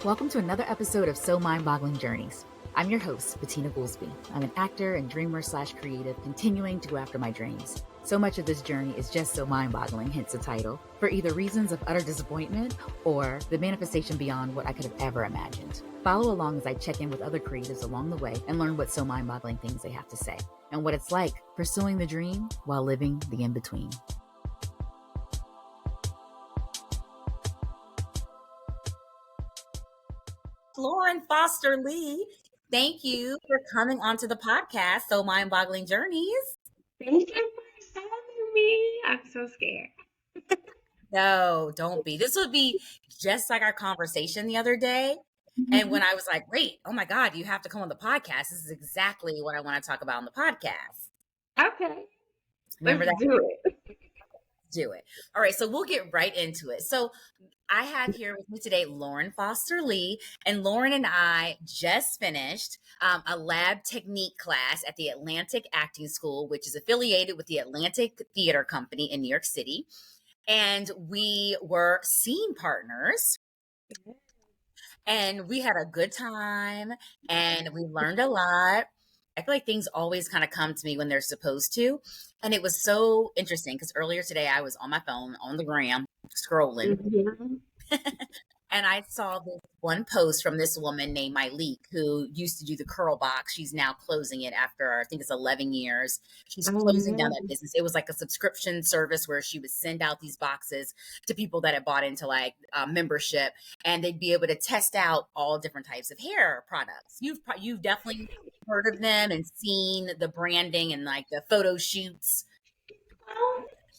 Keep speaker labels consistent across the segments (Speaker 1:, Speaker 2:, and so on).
Speaker 1: Welcome to another episode of So Mind-Boggling Journeys. I'm your host, Bettina Goolsby. I'm an actor and dreamer/creative, continuing to go after my dreams. So much of this journey is just so mind-boggling, hence the title, for either reasons of utter disappointment or the manifestation beyond what I could have ever imagined. Follow along as I check in with other creatives along the way and learn what so mind-boggling things they have to say and what it's like pursuing the dream while living the in-between. Lauren Foster Lee, thank you for coming onto the podcast, So Mind-Boggling Journeys.
Speaker 2: Thank you for having me. I'm so scared.
Speaker 1: No, don't be. This would be just like our conversation the other day. And when I was like, wait, oh my God, you have to come on the podcast. This is exactly what I want to talk about on the podcast.
Speaker 2: Okay.
Speaker 1: Remember
Speaker 2: Let's
Speaker 1: that?
Speaker 2: do it.
Speaker 1: Do it. All right. So we'll get right into it. So I have here with me today, Lauren Foster Lee, and Lauren and I just finished a lab technique class at the Atlantic Acting School, which is affiliated with the Atlantic Theater Company in New York City. And we were scene partners. And we had a good time and we learned a lot. I feel like things always kind of come to me when they're supposed to. And it was so interesting because earlier today I was on my phone on the gram scrolling. And I saw this one post from this woman named Myleek who used to do the curl box. She's now closing it after, I think it's 11 years. She's closing down that business. It was like a subscription service where she would send out these boxes to people that had bought into like membership, and they'd be able to test out all different types of hair products. You've definitely heard of them and seen the branding and like the photo shoots.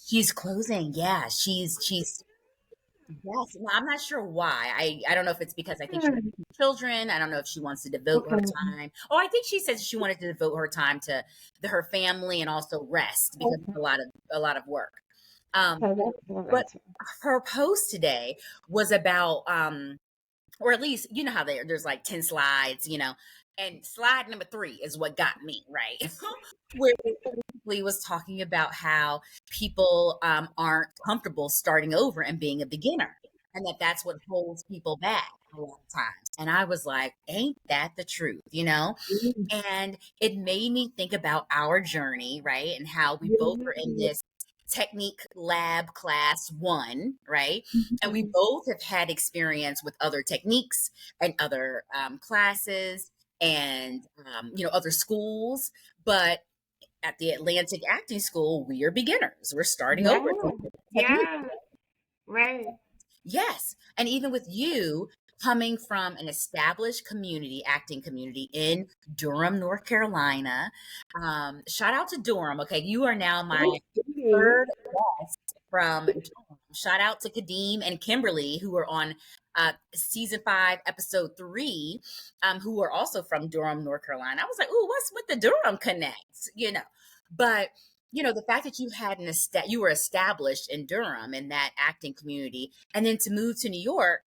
Speaker 1: She's closing. Yeah, she's yes. Now, I'm not sure why. I don't know if it's because I think she has children. I don't know if she wants to devote her time. Oh, I think she said she wanted to devote her time to her family and also rest because it's a lot of work. But her post today was about, or at least, you know how there's like 10 slides, and slide number 3 is what got me, right? Where it basically was talking about how people aren't comfortable starting over and being a beginner, and that's what holds people back a lot of times. And I was like, ain't that the truth, And it made me think about our journey, right? And how we both are in this technique lab class 1, right? And we both have had experience with other techniques and other classes and other schools, but at the Atlantic Acting School, we are beginners. We're starting over.
Speaker 2: Yeah, right.
Speaker 1: Yes. And even with you coming from an established acting community in Durham, North Carolina, shout out to Durham. Okay. You are now my third guest from Durham. Shout out to Kadeem and Kimberly, who are on season 5, episode 3, who are also from Durham, North Carolina. I was like, ooh, what's with the Durham connects, But the fact that you were established in Durham in that acting community, and then to move to New York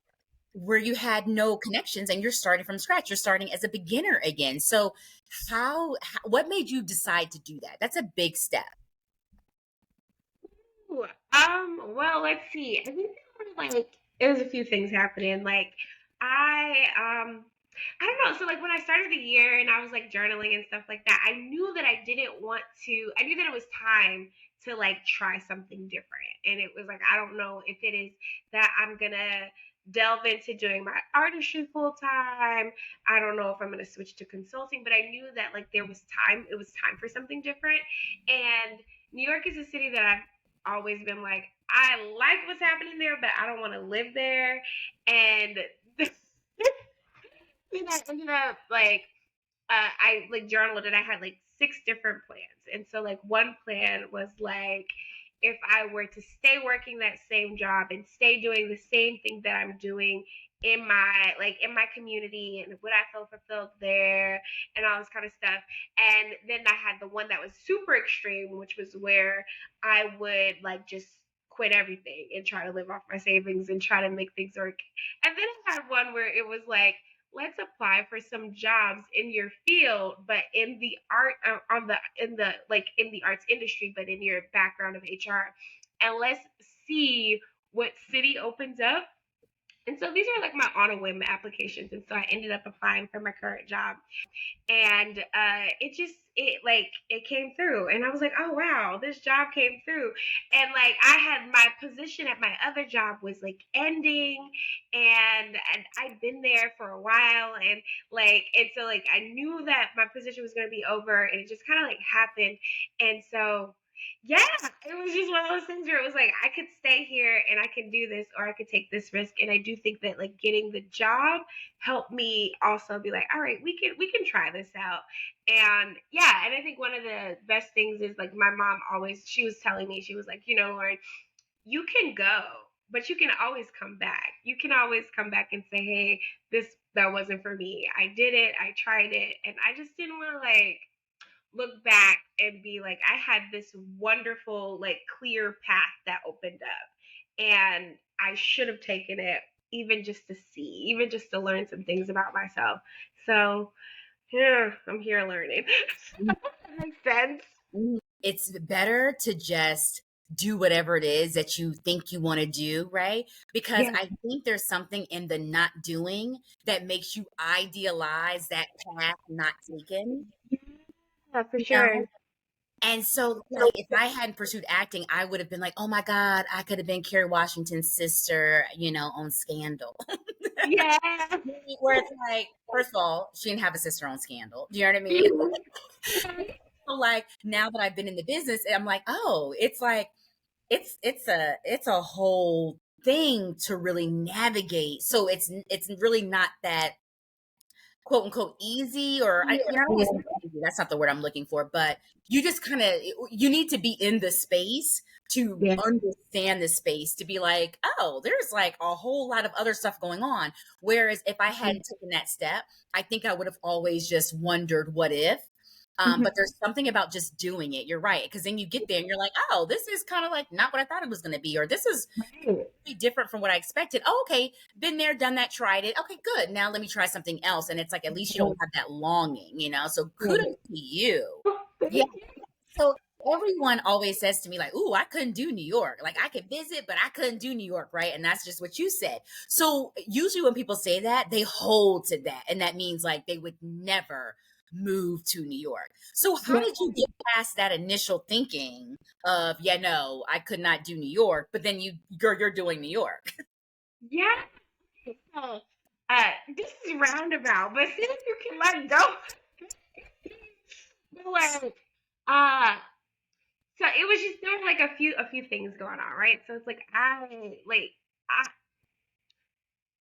Speaker 1: where you had no connections and you're starting from scratch, you're starting as a beginner again. So what made you decide to do that? That's a big step.
Speaker 2: Well, let's see. I think it was a few things happening. Like I don't know. So like when I started the year and I was like journaling and stuff like that, I knew that I knew that it was time to like try something different. And it was like, I don't know if it is that I'm gonna delve into doing my artistry full time. I don't know if I'm gonna switch to consulting, but I knew that like it was time for something different. And New York is a city that I've always been like, I like what's happening there, but I don't want to live there. And then I ended up like I like journaled and I had like 6 different plans. And so like one plan was like if I were to stay working that same job and stay doing the same thing that I'm doing in my community, and would I feel fulfilled there and all this kind of stuff. And then I had the one that was super extreme, which was where I would like just quit everything and try to live off my savings and try to make things work. And then I had one where it was like, let's apply for some jobs in your field, but in the art in the arts industry, but in your background of HR, and let's see what city opens up And so these are like my on a whim applications. And so I ended up applying for my current job, and it came through, and I was like, oh wow, this job came through. And like I had my position at my other job was like ending, and I'd been there for a while, and so like I knew that my position was going to be over, and it just kind of like happened. And so yeah, it was just one of those things where it was like I could stay here and I can do this, or I could take this risk. And I do think that like getting the job helped me also be like, all right, we can try this out. And yeah, and I think one of the best things is like my mom always, she was telling me, she was like, Lauren, you can go, but you can always come back. You can always come back and say, hey, this that wasn't for me. I did it, I tried it, and I just didn't want to like look back and be like, I had this wonderful, like, clear path that opened up. And I should have taken it, even just to see, even just to learn some things about myself. So, yeah, I'm here learning. That makes sense.
Speaker 1: It's better to just do whatever it is that you think you want to do, right? Because
Speaker 2: Yeah,
Speaker 1: I think there's something in the not doing that makes you idealize that path not taken,
Speaker 2: yeah, for
Speaker 1: you know?
Speaker 2: sure.
Speaker 1: And so, like, if I hadn't pursued acting, I would have been like, oh my God, I could have been Kerry Washington's sister, on Scandal.
Speaker 2: Yeah.
Speaker 1: Where it's like, first of all, she didn't have a sister on Scandal. Do you know what I mean? So, like, now that I've been in the business, I'm like, oh, it's like, it's a whole thing to really navigate. So it's really not that quote unquote easy, or I don't want to say easy, that's not the word I'm looking for, but you just kind of, you need to be in the space to
Speaker 2: Yeah.
Speaker 1: understand the space, to be like, oh, there's like a whole lot of other stuff going on. Whereas if I hadn't taken that step, I think I would have always just wondered what if. But there's something about just doing it. You're right. Because then you get there and you're like, oh, this is kind of like not what I thought it was going to be, or this is different from what I expected. Oh, okay. Been there, done that, tried it. Okay, good. Now let me try something else. And it's like, at least you don't have that longing. So kudos to you. Yeah. So everyone always says to me, like, ooh, I couldn't do New York. Like, I could visit, but I couldn't do New York, right? And that's just what you said. So usually when people say that, they hold to that. And that means like they would never move to New York. So how did you get past that initial thinking of, yeah, no, I could not do New York, but then you're doing New York?
Speaker 2: Yeah. So, this is roundabout, but see if you can let go. But like, uh, so it was just, there were like a few things going on, right? So it's like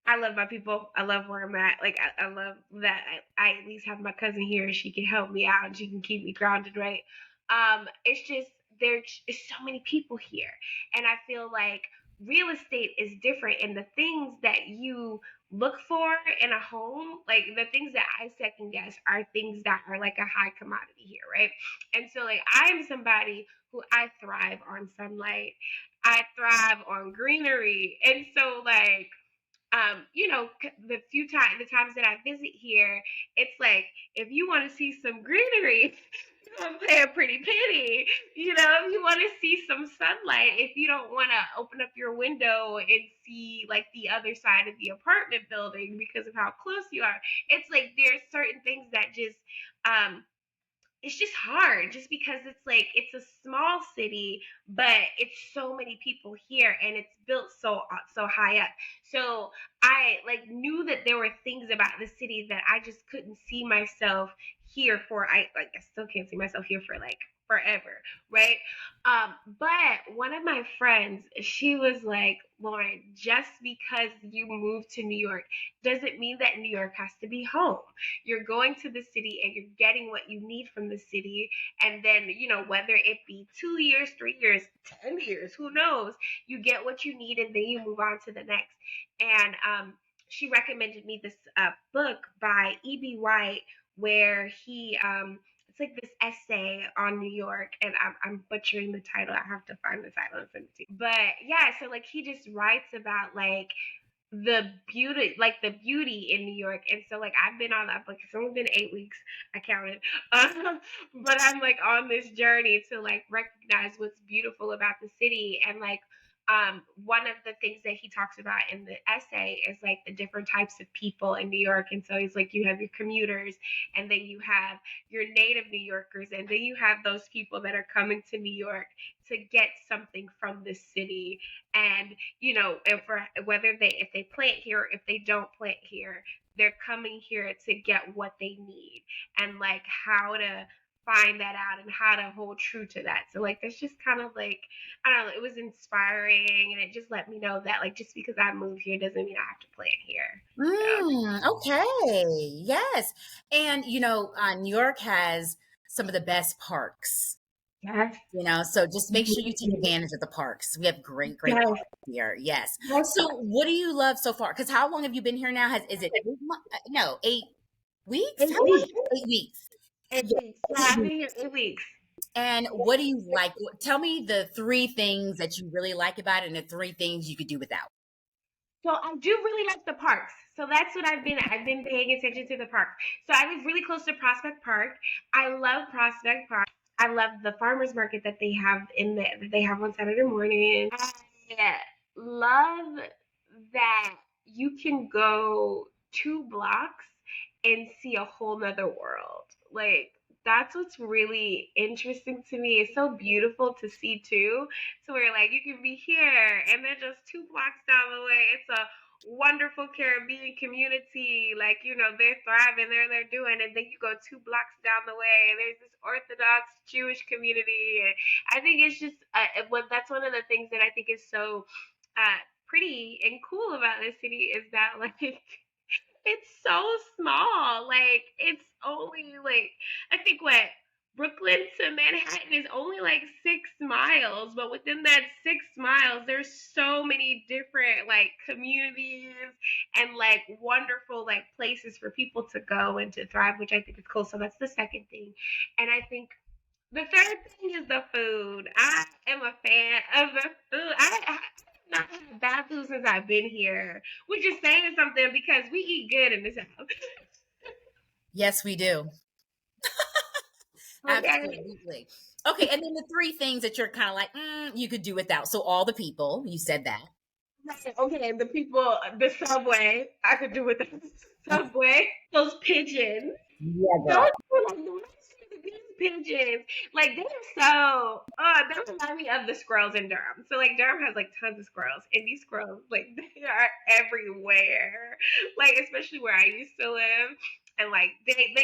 Speaker 2: I love my people. I love where I'm at. Like I love that I at least have my cousin here. She can help me out and she can keep me grounded, right? It's just there's so many people here, and I feel like real estate is different, and the things that you look for in a home, like the things that I second guess, are things that are like a high commodity here, right? And so like I'm somebody who I thrive on sunlight. I thrive on greenery, and so like the times that I visit here, it's like if you want to see some greenery, you're gonna pay a pretty penny. If you want to see some sunlight, if you don't want to open up your window and see like the other side of the apartment building because of how close you are, it's like there's certain things that just um it's just hard, just because it's like it's a small city, but it's so many people here, and it's built so high up. So I like knew that there were things about the city that I just couldn't see myself here for. I still can't see myself here for like forever, right? But one of my friends, she was like, Lauren, just because you moved to New York doesn't mean that New York has to be home. You're going to the city and you're getting what you need from the city. And then, whether it be 2 years, 3 years, 10 years, who knows, you get what you need and then you move on to the next. And she recommended me this book by E.B. White, where it's like this essay on New York, and I'm butchering the title. I have to find the title and send it to you. But yeah, so like he just writes about like the beauty in New York. And so like I've been on that, like it's only been 8 weeks, I counted. But I'm like on this journey to like recognize what's beautiful about the city. And like one of the things that he talks about in the essay is like the different types of people in New York. And so he's like, you have your commuters, and then you have your native New Yorkers, and then you have those people that are coming to New York to get something from the city. And, and for whether if they plant here, if they don't plant here, they're coming here to get what they need, and like how to find that out and how to hold true to that. So like that's just kind of like, I don't know, it was inspiring, and it just let me know that like just because I moved here doesn't mean I have to plant here.
Speaker 1: Okay. Yes. And, New York has some of the best parks,
Speaker 2: Yes.
Speaker 1: so just make sure you take advantage of the parks. We have great, great
Speaker 2: Yes.
Speaker 1: parks here. Yes.
Speaker 2: Yes.
Speaker 1: So what do you love so far? Because how long have you been here now? Is it 8 weeks? How
Speaker 2: 8 weeks.
Speaker 1: long? 8 weeks.
Speaker 2: 8 weeks. Yeah, I've been here 8 weeks.
Speaker 1: And what do you like? Tell me the three things that you really like about it and the three things you could do without.
Speaker 2: So I do really like the parks. So that's what I've been paying attention to the parks. So I live really close to Prospect Park. I love Prospect Park. I love the farmers market that they have that they have on Saturday morning. I love that you can go 2 blocks and see a whole nother world. Like that's what's really interesting to me. It's so beautiful to see too. So we're like, you can be here, and then just 2 blocks down the way, it's a wonderful Caribbean community. Like, they're thriving, they're doing, and then you go 2 blocks down the way, and there's this Orthodox Jewish community. And I think it's just, that's one of the things that I think is so pretty and cool about this city is that, like, it's so small. Like it's only like I think what Brooklyn to Manhattan is only like 6 miles, but within that 6 miles, there's so many different like communities and like wonderful like places for people to go and to thrive, which I think is cool. So that's the second thing, and I think the third thing is the food. I am a fan of the food. I have not had bad food since I've been here, which is saying something because we eat good in this house.
Speaker 1: Yes, we do.
Speaker 2: Okay.
Speaker 1: Absolutely. Okay, and then the three things that you're kind of like, you could do without. So all the people, you said that.
Speaker 2: Okay, the people, the subway, I could do with the subway. Those pigeons.
Speaker 1: Yeah,
Speaker 2: Those
Speaker 1: girl.
Speaker 2: were like these pigeons. Like they are so they remind me of the squirrels in Durham. So like Durham has like tons of squirrels. And these squirrels, like they are everywhere. Like especially where I used to live. And like they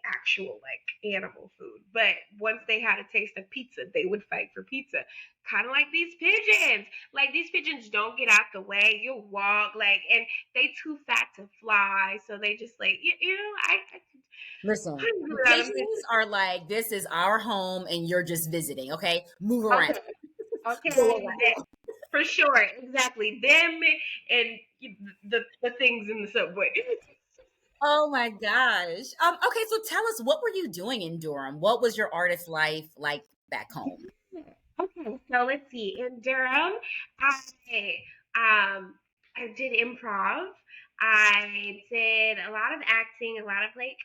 Speaker 2: actual like animal food. But once they had a taste of pizza, they would fight for pizza. Kind of like these pigeons. Like these pigeons don't get out the way. You walk like, and they too fat to fly, so they just like I
Speaker 1: Listen, the
Speaker 2: let them.
Speaker 1: pigeons are like, this is our home and you're just visiting, okay? Move around.
Speaker 2: Okay,
Speaker 1: Go
Speaker 2: okay,
Speaker 1: around.
Speaker 2: for sure, exactly them and the things in the subway.
Speaker 1: Oh my gosh. Okay, so tell us, what were you doing in Durham? What was your artist life like back home?
Speaker 2: Okay, so let's see. In Durham, I I did improv. I did a lot of acting, a lot of like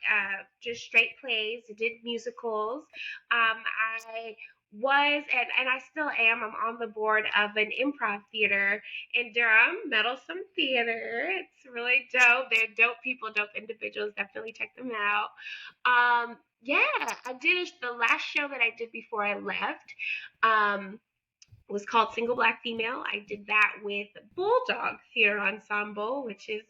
Speaker 2: just straight plays. I did musicals. I was and I still am. I'm on the board of an improv theater in Durham, Meddlesome Theater. It's really dope. They're dope people, dope individuals. Definitely check them out. Yeah, I did the last show that I did before I left. Um, was called Single Black Female. I did that with Bulldog Theater Ensemble, which is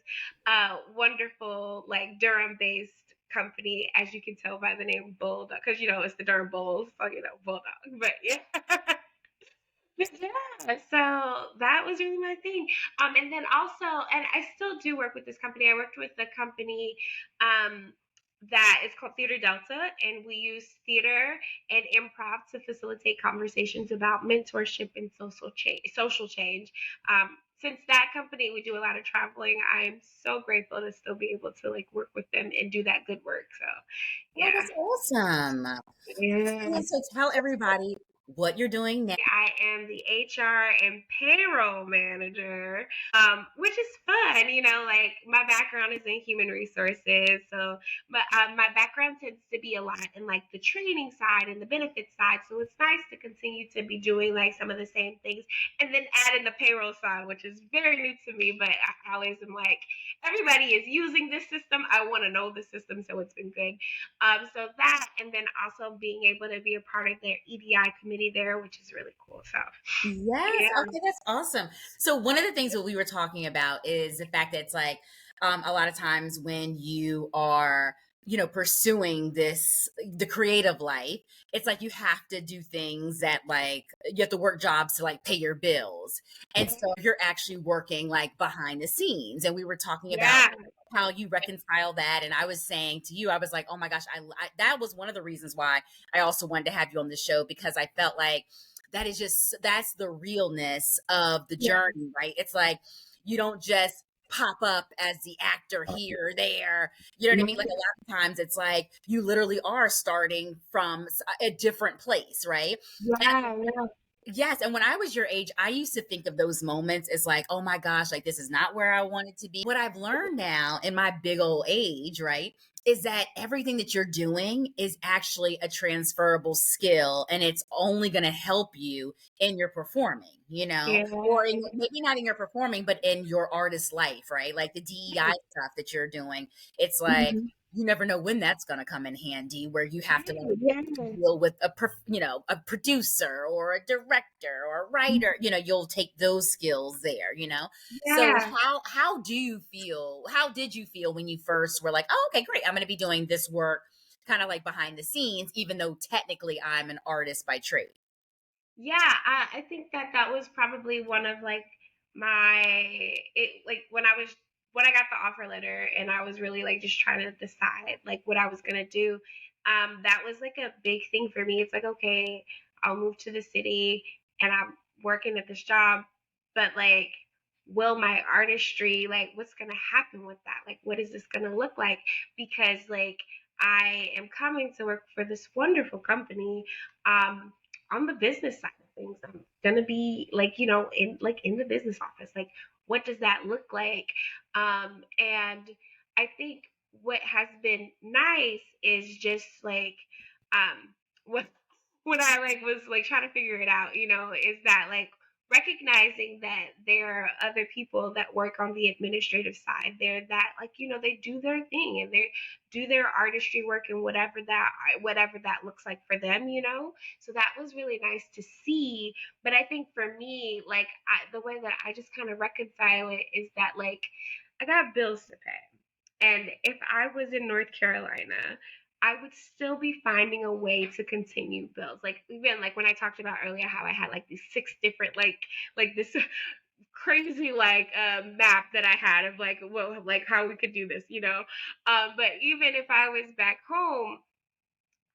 Speaker 2: a wonderful, like Durham based company, as you can tell by the name Bulldog, because it's the Durham Bulls, so Bulldog. But yeah. Yeah, so that was really my thing. And then also, and I still do work with this company. I worked with the company um, that is called Theater Delta, and we use theater and improv to facilitate conversations about mentorship and social change. Social change. Since that company, we do a lot of traveling. I'm so grateful to still be able to like work with them and do that good work. So,
Speaker 1: Oh,
Speaker 2: yeah,
Speaker 1: that's awesome.
Speaker 2: yeah.
Speaker 1: And so tell everybody, what you're doing now.
Speaker 2: I am the HR and payroll manager, which is fun. Like my background is in human resources, so my background tends to be a lot in like the training side and the benefits side. So it's nice to continue to be doing like some of the same things, and then add in the payroll side, which is very new to me. But I always am like, everybody is using this system. I want to know the system, so it's been good. So that, and then also being able to be a part of their EDI committee there, which is really cool. So
Speaker 1: Yes.
Speaker 2: yeah,
Speaker 1: Okay, that's awesome. So one of the things that we were talking about is the fact that it's like a lot of times when you are, pursuing the creative life, it's like you have to do things that like you have to work jobs to like pay your bills. And so you're actually working like behind the scenes. And we were talking about
Speaker 2: yeah,
Speaker 1: how you reconcile that. And I was saying to you, I was like, oh my gosh, that was one of the reasons why I also wanted to have you on the show, because I felt like that's the realness of the
Speaker 2: yeah,
Speaker 1: journey, right? It's like you don't just pop up as the actor here or there. You know what I mean? Like a lot of times it's like you literally are starting from a different place, right? And
Speaker 2: yeah, yeah,
Speaker 1: yes, and when I was your age, I used to think of those moments as like, oh my gosh, like this is not where I wanted to be. What I've learned now in my big old age, right, is that everything that you're doing is actually a transferable skill, and it's only going to help you in your performing,
Speaker 2: yeah,
Speaker 1: or in maybe not in your performing, but in your artist life, right? Like the DEI stuff that you're doing. It's like
Speaker 2: mhm,
Speaker 1: you never know when that's going to come in handy, where you have to like
Speaker 2: yeah,
Speaker 1: deal with a producer or a director or a writer. You'll take those skills there. So
Speaker 2: yeah.
Speaker 1: how did you feel when you first were like, oh, okay, great, I'm going to be doing this work kind of like behind the scenes, even though technically I'm an artist by trade?
Speaker 2: Yeah, I think that that was probably one of like my it like when I got the offer letter and I was really like just trying to decide like what I was gonna do. That was like a big thing for me. It's like, okay, I'll move to the city and I'm working at this job, but like, will my artistry, like what's gonna happen with that? Like what is this gonna look like? Because like I am coming to work for this wonderful company. Um on the business side of things, I'm gonna be like, in the business office. Like, what does that look like? And I think what has been nice is just like, what when I like was like trying to figure it out, is that like recognizing that there are other people that work on the administrative side there that like, they do their thing and they do their artistry work and whatever that looks like for them. So that was really nice to see. But I think for me, like the way that I just kind of reconcile it is that like I got bills to pay. And if I was in North Carolina, I would still be finding a way to continue bills. Like even like when I talked about earlier how I had like these six different like this crazy like map that I had of like like how we could do this. But even if I was back home,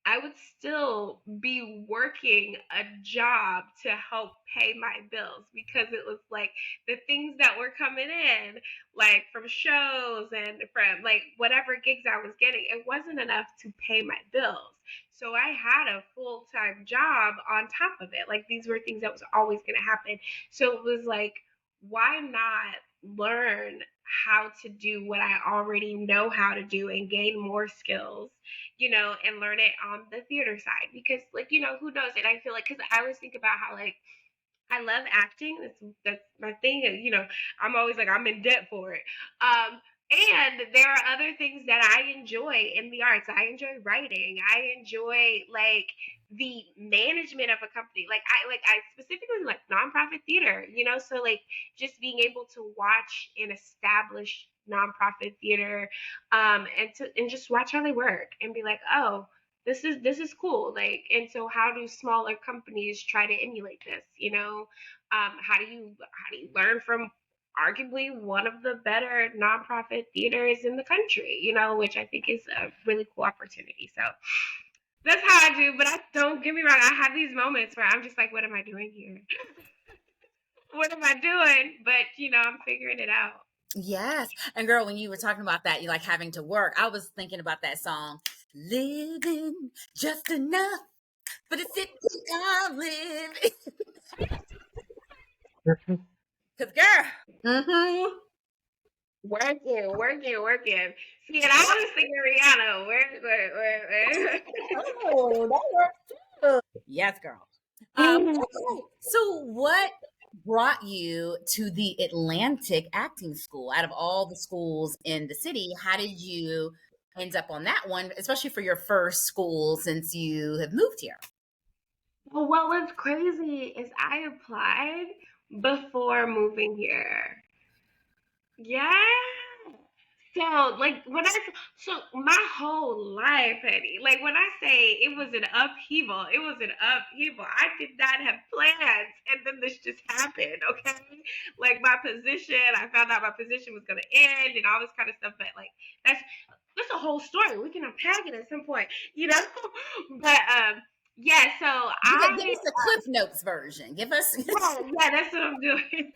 Speaker 2: I would still be working a job to help pay my bills because it was like the things that were coming in, like from shows and from like whatever gigs I was getting, it wasn't enough to pay my bills. So I had a full time job on top of it. Like these were things that was always going to happen. So it was like, why not learn how to do what I already know how to do and gain more skills, and learn it on the theater side because, like, who knows? And I feel like, because I always think about how, like, I love acting. That's my thing. I'm always like I'm in debt for it. And there are other things that I enjoy in the arts. I enjoy writing. I enjoy like the management of a company. I specifically like nonprofit theater. So like just being able to watch an established nonprofit theater, and just watch how they work and be like, oh, this is cool. Like, and so how do smaller companies try to emulate this? How do you learn from arguably one of the better nonprofit theaters in the country, which I think is a really cool opportunity. So that's how I do. But I don't get me wrong, I have these moments where I'm just like, what am I doing here? What am I doing? But I'm figuring it out.
Speaker 1: Yes. And girl, when you were talking about that, you like having to work, I was thinking about that song, Living Just Enough but it's it I'm living. Cause girl, mm-hmm.
Speaker 2: Working. See, and I was thinking Rihanna. Where?
Speaker 1: Oh, that works too. Yes, girl. Okay. So what brought you to the Atlantic Acting School? Out of all the schools in the city, how did you end up on that one, especially for your first school since you have moved here?
Speaker 2: Well, what was crazy is I applied before moving here. Yeah. So, like, so my whole life, Eddie, like, when I say it was an upheaval, it was an upheaval. I did not have plans. And then this just happened, okay? Like, I found out my position was going to end and all this kind of stuff. But, like, that's a whole story. We can unpack it at some point, you know? But, yeah, so
Speaker 1: Give us the Cliff Notes version. Give us.
Speaker 2: yeah, that's what I'm doing.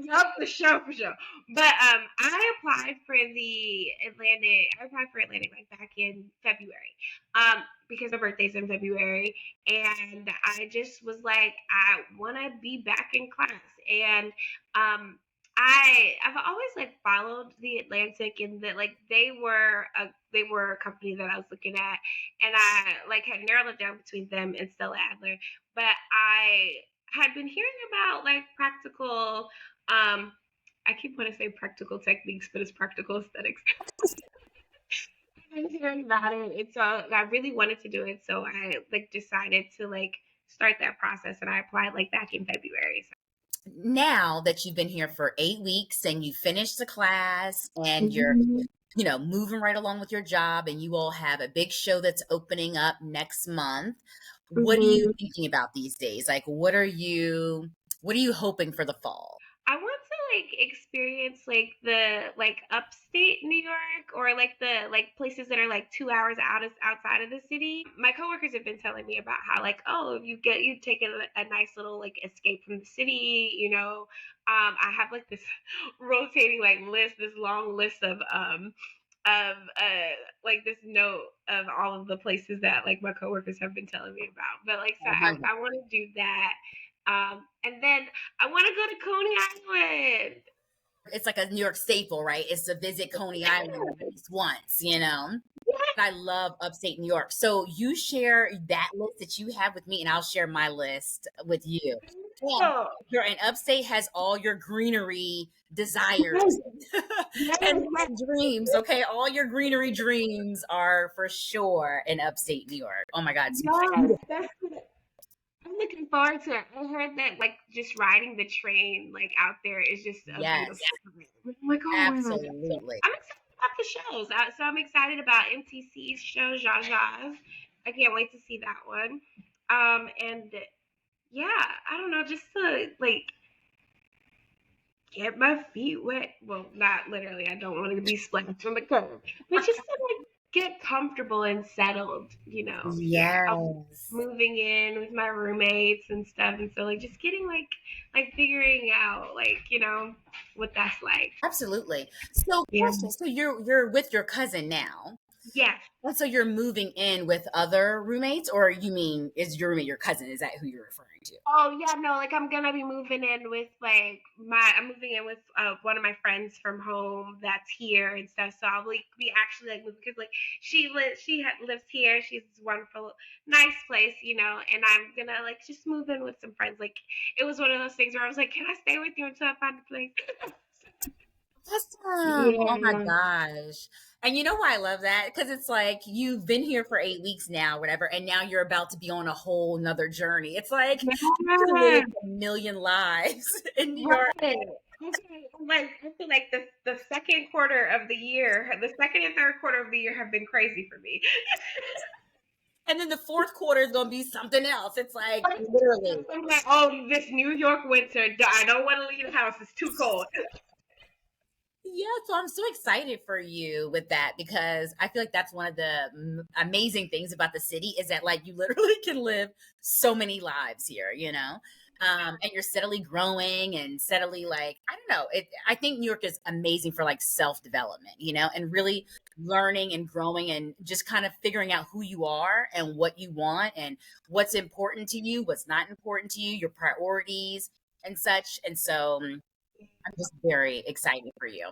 Speaker 2: Yup, for sure. But I applied for Atlantic like back in February. Because my birthday's in February, and I just was like, I wanna be back in class. And I've always like followed the Atlantic, and that like they were a company that I was looking at, and I like had narrowed it down between them and Stella Adler. But I had been hearing about like practical I keep wanting to say practical techniques, but it's practical aesthetics. I was hearing about it, and so I really wanted to do it. So I like decided to like start that process, and I applied like back in February. So.
Speaker 1: Now that you've been here for 8 weeks and you finished the class and you're
Speaker 2: Mhm.
Speaker 1: moving right along with your job and you all have a big show that's opening up next month, what are you
Speaker 2: Mhm.
Speaker 1: thinking about these days? Like what are you hoping for the fall?
Speaker 2: I want to like experience like the like upstate New York, or like the like places that are like 2 hours outside of the city. My coworkers have been telling me about how like, oh, you take a nice little like escape from the city, you know. I have like this rotating like this long list of like this note of all of the places that like my coworkers have been telling me about. But like, so
Speaker 1: Oh my
Speaker 2: I want to do that. And then I want to go to Coney Island.
Speaker 1: It's like a New York staple, right? It's to visit Coney Island at least once. I love upstate New York. So you share that list that you have with me, and I'll share my list with you. And
Speaker 2: Oh,
Speaker 1: your and upstate has all your greenery
Speaker 2: yes,
Speaker 1: desires and
Speaker 2: yes,
Speaker 1: dreams. Okay, all your greenery dreams are for sure in upstate New York. Oh my God, it's
Speaker 2: yes.
Speaker 1: beautiful.
Speaker 2: That's what I'm looking forward to it. I heard that like just riding the train like out there is just a beautiful
Speaker 1: Yes,
Speaker 2: thing. I'm like, oh my god.
Speaker 1: absolutely.
Speaker 2: I'm excited about the shows. So I'm excited about MTC's show, Zha Zha's. I can't wait to see that one. And yeah, I don't know, just to like get my feet wet. Well, not literally. I don't want to be splashed from the curb, but just to like get comfortable and settled, here. I'm
Speaker 1: Yes.
Speaker 2: moving in with my roommates and stuff, and so like just getting like figuring out like what that's like.
Speaker 1: Absolutely. So,
Speaker 2: Yeah.
Speaker 1: question. So you're with your cousin now.
Speaker 2: Yeah.
Speaker 1: And so you're moving in with other roommates, or you mean is your roommate your cousin? Is that who you're referring to?
Speaker 2: Oh yeah, no, like I'm gonna be moving in with I'm moving in with one of my friends from home that's here and stuff. So I'll like be actually like moving because like lives here. She's this wonderful, nice place, and I'm gonna like just move in with some friends. Like it was one of those things where I was like, can I stay with you until I find a place?
Speaker 1: Awesome. Oh my
Speaker 2: Yeah.
Speaker 1: gosh. And you know why I love that? Because it's like you've been here for 8 weeks now, whatever, and now you're about to be on a whole nother journey. It's like you could have
Speaker 2: Yeah.
Speaker 1: lived a million lives in New York.
Speaker 2: Right. Okay. Like I feel like the second quarter of the year, the second and third quarter of the year have been crazy for me.
Speaker 1: And then the fourth quarter is going to be something else. It's like literally.
Speaker 2: I'm like, oh, this New York winter, I don't want to leave the house. It's too cold.
Speaker 1: Yeah, so I'm so excited for you with that because I feel like that's one of the amazing things about the city is that like you literally can live so many lives here. and you're steadily growing and steadily like, I don't know, I think New York is amazing for like self-development, and really learning and growing and just kind of figuring out who you are and what you want and what's important to you, what's not important to you, your priorities and such. And so I'm just very excited for you.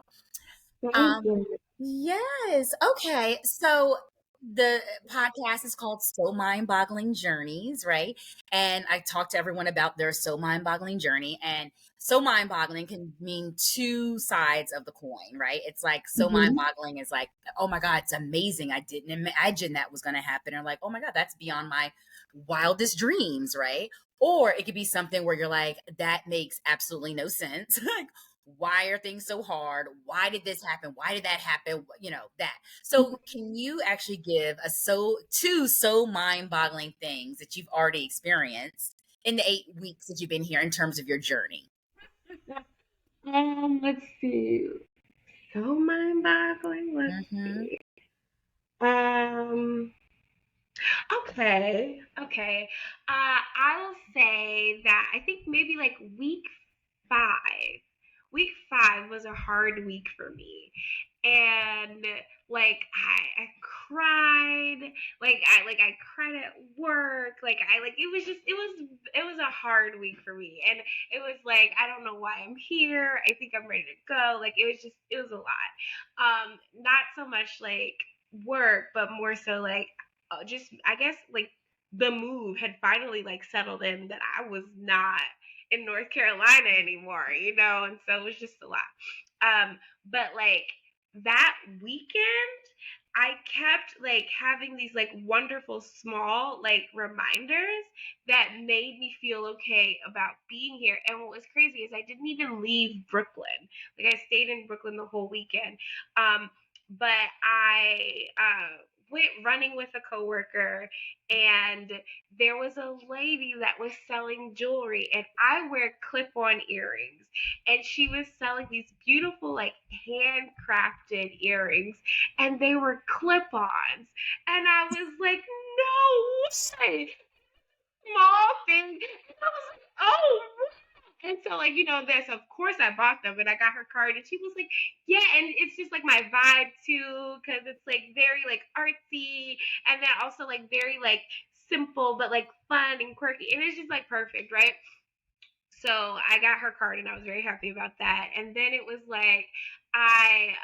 Speaker 2: Thank
Speaker 1: Um,
Speaker 2: you.
Speaker 1: yes. Okay. So the podcast is called So Mind Boggling Journeys, right? And I talk to everyone about their so mind boggling journey. And so mind boggling can mean two sides of the coin, right? It's like so mind
Speaker 2: Mhm.
Speaker 1: boggling is like, oh my God, it's amazing. I didn't imagine that was going to happen. Or like, oh my God, that's beyond my wildest dreams, right? Or it could be something where you're like, that makes absolutely no sense. Like, why are things so hard? Why did this happen? Why did that happen? That. So can you actually give a two so mind-boggling things that you've already experienced in the 8 weeks that you've been here in terms of your journey?
Speaker 2: Let's see. So mind-boggling. Let's
Speaker 1: Mm-hmm.
Speaker 2: see. Um, okay. I'll say that I think maybe like five. Week five was a hard week for me, and like I cried, I cried at work, it was a hard week for me, and it was like I don't know why I'm here. I think I'm ready to go. Like it was a lot. Not so much like work, but more so like just I guess like the move had finally like settled in that I was not in North Carolina anymore, and so it was just a lot. But like that weekend, I kept like having these like wonderful small like reminders that made me feel okay about being here. And what was crazy is I didn't even leave Brooklyn. Like I stayed in Brooklyn the whole weekend. But I went running with a coworker, and there was a lady that was selling jewelry, and I wear clip-on earrings, and she was selling these beautiful like handcrafted earrings, and they were clip-ons, and I was like, no way, small thing, and I was like, oh. And so, like, this, of course, I bought them and I got her card. And she was like, yeah. And it's just like my vibe too, because it's like very like artsy, and then also like very like simple, but like fun and quirky. And it's just like perfect, right? So I got her card and I was very happy about that. And then it was like I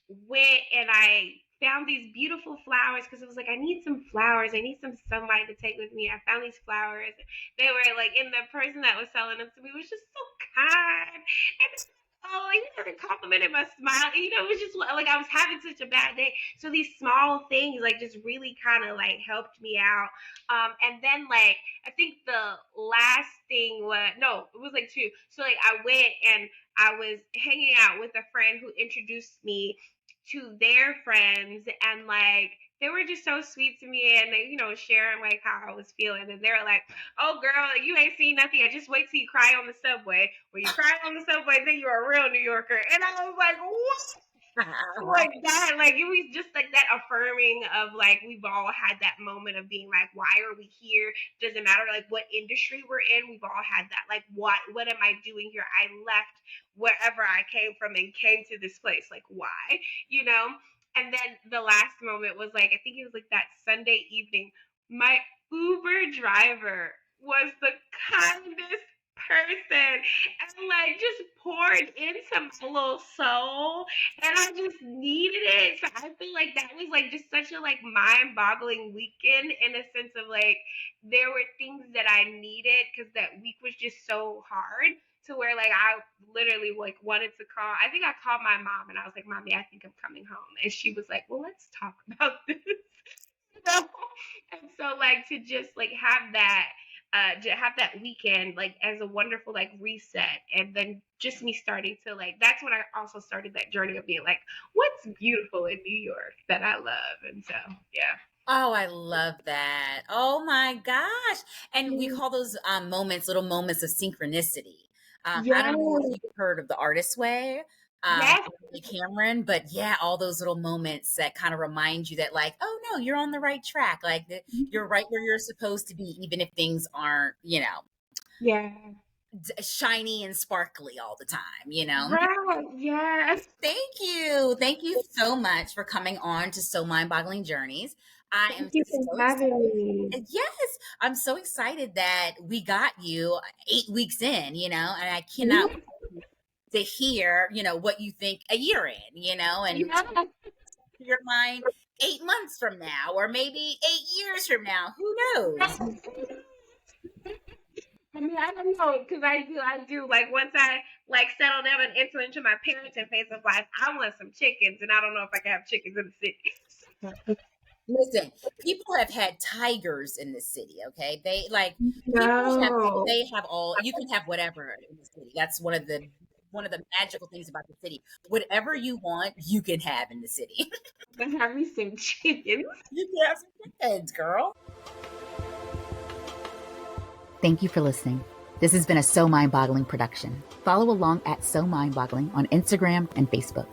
Speaker 2: went and I found these beautiful flowers because it was like I need some flowers. I need some sunlight to take with me. I found these flowers. They were like, and the person that was selling them to me was just so kind. And oh, they complimented my smile. It was just like I was having such a bad day. So these small things like just really kind of like helped me out. And then like I think the last thing was no, it was like two. So like I went and I was hanging out with a friend who introduced me to their friends, and like they were just so sweet to me, and they sharing like how I was feeling, and they were like, oh girl, you ain't seen nothing. I just wait till you cry on the subway. When you cry on the subway, then you're a real New Yorker. And I was like, what? Like that, like it was just like that affirming of like we've all had that moment of being like, why are we here? Doesn't matter like what industry we're in, we've all had that. Like what am I doing here? I left wherever I came from and came to this place. Like why? You know? And then the last moment was like I think it was like that Sunday evening. My Uber driver was the kindest person and like just poured into my little soul, and I just needed it. So I feel like that was like just such a like mind-boggling weekend in a sense of like there were things that I needed because that week was just so hard to where like I literally like wanted to call. I think I called my mom and I was like, "Mommy, I think I'm coming home," and she was like, "Well, let's talk about this." know? And so like to just like to have that weekend like as a wonderful like reset, and then just me starting to like that's when I also started that journey of being like what's beautiful in New York that I love. And so yeah.
Speaker 1: Oh, I love that. Oh my gosh. And we call those little moments of synchronicity. I
Speaker 2: Yes.
Speaker 1: don't know if you've heard of the artist way,
Speaker 2: Yes.
Speaker 1: from Lee Cameron, but yeah, all those little moments that kind of remind you that like, oh no, you're on the right track. Like you're right where you're supposed to be, even if things aren't,
Speaker 2: Yeah.
Speaker 1: shiny and sparkly all the time, you know?
Speaker 2: Right. Yes.
Speaker 1: Thank you. Thank you so much for coming on to So Mind Boggling Journeys. I am
Speaker 2: Thank you for
Speaker 1: so
Speaker 2: having
Speaker 1: excited.
Speaker 2: me.
Speaker 1: Yes, I'm so excited that we got you 8 weeks in, and I cannot
Speaker 2: Yeah.
Speaker 1: wait to hear, what you think a year in, and to
Speaker 2: Yeah.
Speaker 1: your mind 8 months from now, or maybe 8 years from now. Who knows?
Speaker 2: I mean, I don't know, because I do. Like once I like settle down and enter into my parenting phase of life, I want some chickens, and I don't know if I can have chickens in the city.
Speaker 1: Listen, people have had tigers in the city, okay? They like people have
Speaker 2: No,
Speaker 1: they have all you can have whatever in the city. That's one of the magical things about the city. Whatever you want, you can have in the city.
Speaker 2: but have me some chickens.
Speaker 1: You can have some chickens, girl. Thank you for listening. This has been a So Mind Boggling production. Follow along at So Mind Boggling on Instagram and Facebook.